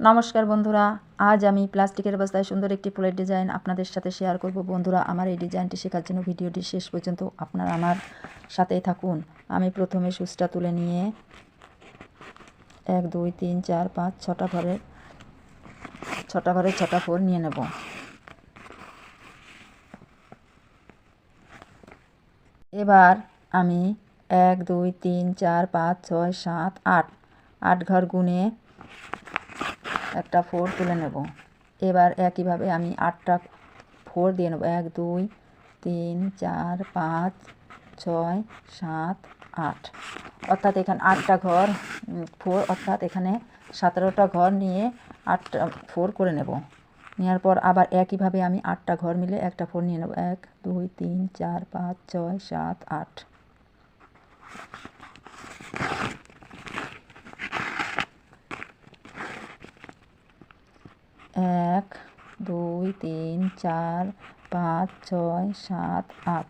নমস্কার বন্ধুরা, আজ আমি প্লাস্টিকের বস্তায় সুন্দর একটি ফুলের ডিজাইন আপনাদের সাথে শেয়ার করব। বন্ধুরা, আমার এই ডিজাইনটি শেখার জন্য ভিডিওটি শেষ পর্যন্ত আপনারা আমার সাথেই থাকুন। আমি প্রথমে সুচটা তুলে নিয়ে 1 2 3 4 5 6টা ঘরের 6টা ফুল নিয়ে নেব। এবার আমি 1 2 3 4 5 6 7 8 ঘর গুনে একটা ফোর তুলে নেব। এবার একইভাবে আমি 8টা ফোর দিয়ে নেব। 1 2 3 4 5 6 7 8, অর্থাৎ এখানে 8টা ঘর ফোর, অর্থাৎ এখানে 17টা ঘর নিয়ে 8টা ফোর করে নেব। নেওয়ার পর আবার একইভাবে আমি 8টা ঘর মিলে একটা ফোর নিয়ে নেব। 1 2 3 4 5 6 7 8। 1 2 3 4 5 6 7 8।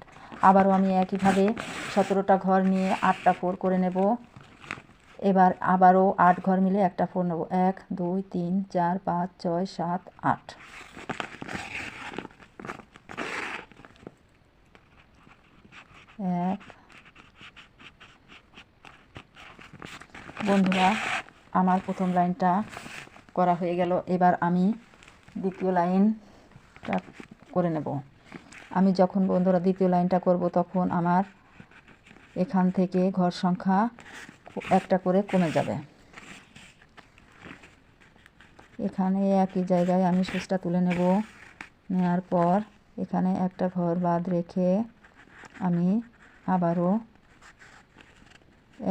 আবারও আমি একইভাবে 17টা ঘর নিয়ে 8টা ফোর করে নেব। এবার আবারও 8 ঘর মিলে একটা ফোর নেব। 1 2 3 4 5 6 7 8। বন্ধুরা, আমার প্রথম লাইনটা করা হয়ে গেল। এবার আমি দ্বিতীয় লাইনটা করে নেব। আমি যখন বন্ধুরা দ্বিতীয় লাইনটা করব তখন আমার এখান থেকে ঘর সংখ্যা একটা করে কমে যাবে। এখানে একই জায়গায় আমি সুচটা তুলে নেব। নেওয়ার পর এখানে একটা ঘর বাদ রেখে আমি আবারও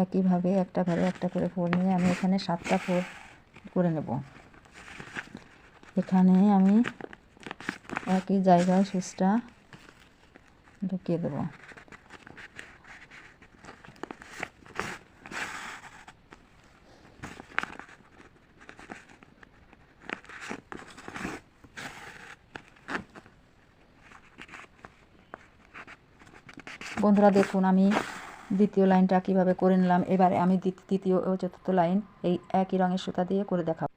একইভাবে একটা ঘরে একটা করে ফোর নিয়ে আমি এখানে 7টা ফোর করে নেব। এখানে আমি একই জায়গায় সুচটা ঢুকিয়ে দেব। বন্ধুরা দেখুন, আমি দ্বিতীয় লাইনটা কীভাবে করে নিলাম। এবারে আমি তৃতীয় ও চতুর্থ লাইন এই একই রঙের সুতা দিয়ে করে দেখাবো।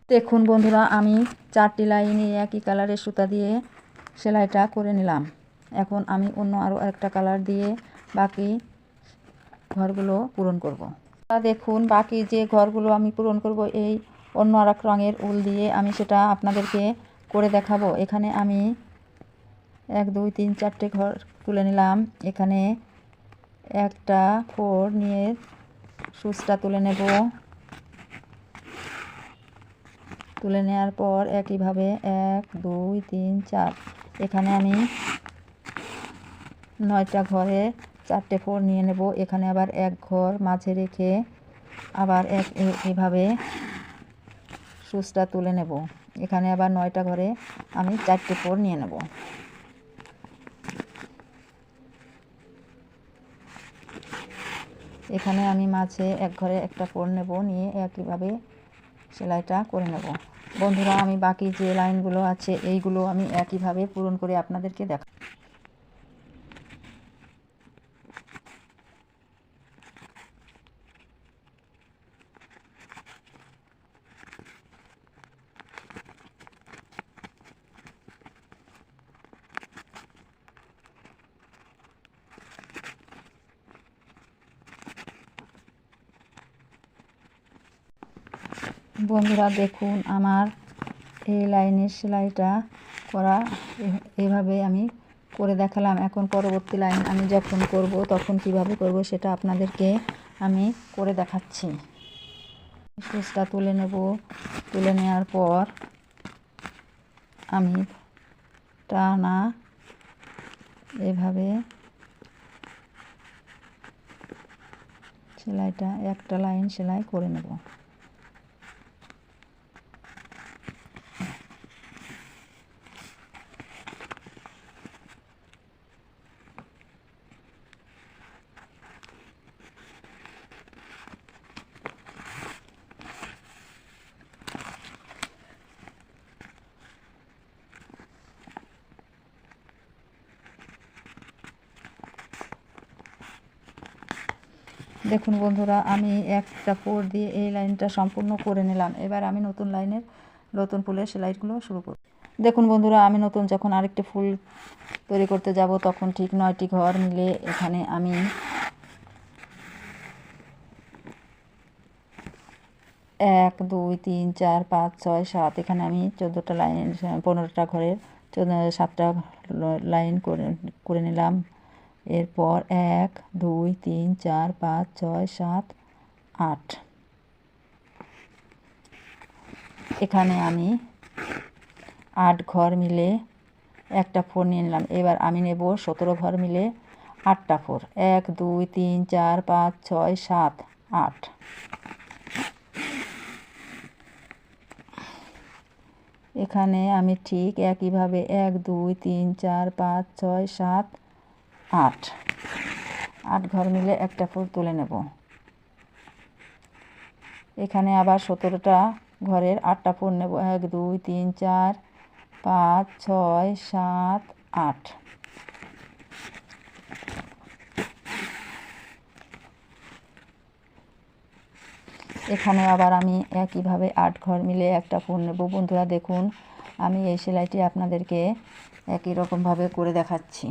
দেখুন বন্ধুরা, আমি 4টি লাইনে একই কালারের সুতা দিয়ে সেলাইটা করে নিলাম। এখন আমি অন্য আরও একটা কালার দিয়ে বাকি ঘরগুলো পূরণ করব। দেখুন, বাকি যে ঘরগুলো আমি পূরণ করব এই অন্য আর এক রঙের উল দিয়ে আমি সেটা আপনাদেরকে করে দেখাবো। এখানে আমি 1 2 3 4টে ঘর তুলে নিলাম। এখানে একটা ফোর নিয়ে সুচটা তুলে নেব। তুলে নেওয়ার পর একইভাবে 1 2 3 4 এখানে আমি 9টা ঘরে 4টে ফোর নিয়ে নেব। এখানে আবার এক ঘর মাঝে রেখে আবার এইভাবে সুচটা তুলে নেব। এখানে আবার 9টা ঘরে আমি 4টে ফোর নিয়ে নেব। এখানে আমি মাঝে এক ঘরে একটা ফোর নেব, নিয়ে একইভাবে সেলাইটা করে নেব। বন্ধুরা, আমি বাকি যে লাইনগুলো আছে এইগুলো আমি একইভাবে পূরণ করে আপনাদেরকে দেখাবো। বন্ধুরা দেখুন, আমার এই লাইনের সেলাইটা করা এইভাবে আমি করে দেখালাম। এখন পরবর্তী লাইন আমি যখন করব তখন কিভাবে করব সেটা আপনাদেরকে আমি করে দেখাচ্ছি। সুচটা তুলে নেব। তুলে নেওয়ার পর আমি টানা এভাবে সেলাইটা একটা লাইন সেলাই করে নেব। দেখুন বন্ধুরা, আমি একটা ফোর দিয়ে এই লাইনটা সম্পূর্ণ করে নিলাম। এবার আমি নতুন ফুলের সেলাইগুলো শুরু করব। দেখুন বন্ধুরা, আমি নতুন যখন আরেকটি ফুল তৈরি করতে যাব তখন ঠিক 9টি ঘর মিলে এখানে আমি 1 2 3 4 5 6 7 এখানে আমি 14টা লাইন 15টা ঘরের 7টা লাইন করে নিলাম। এরপর 1 2 3 4 5 6 7 8 এখানে আমি 8 ঘর মিলে একটা ফোর নিয়ে নিলাম। এবার আমি নেব 17 ঘর মিলে 8টা ফোর। 1 2 3 4 5 6 7 8 এখানে আমি ঠিক একইভাবে 1 2 3 4 5 6 7 8 8 ঘর মিলে একটা ফোর তুলে নেব। এখানে আবার 17টা ঘরের 8টা ফোর নেব। 1 2 3 4 5 6 7 8 এখানে আবার আমি একইভাবে 8 ঘর মিলে একটা ফোর নেব। বন্ধুরা দেখুন, আমি এই সেলাইটি আপনাদেরকে একই রকমভাবে করে দেখাচ্ছি।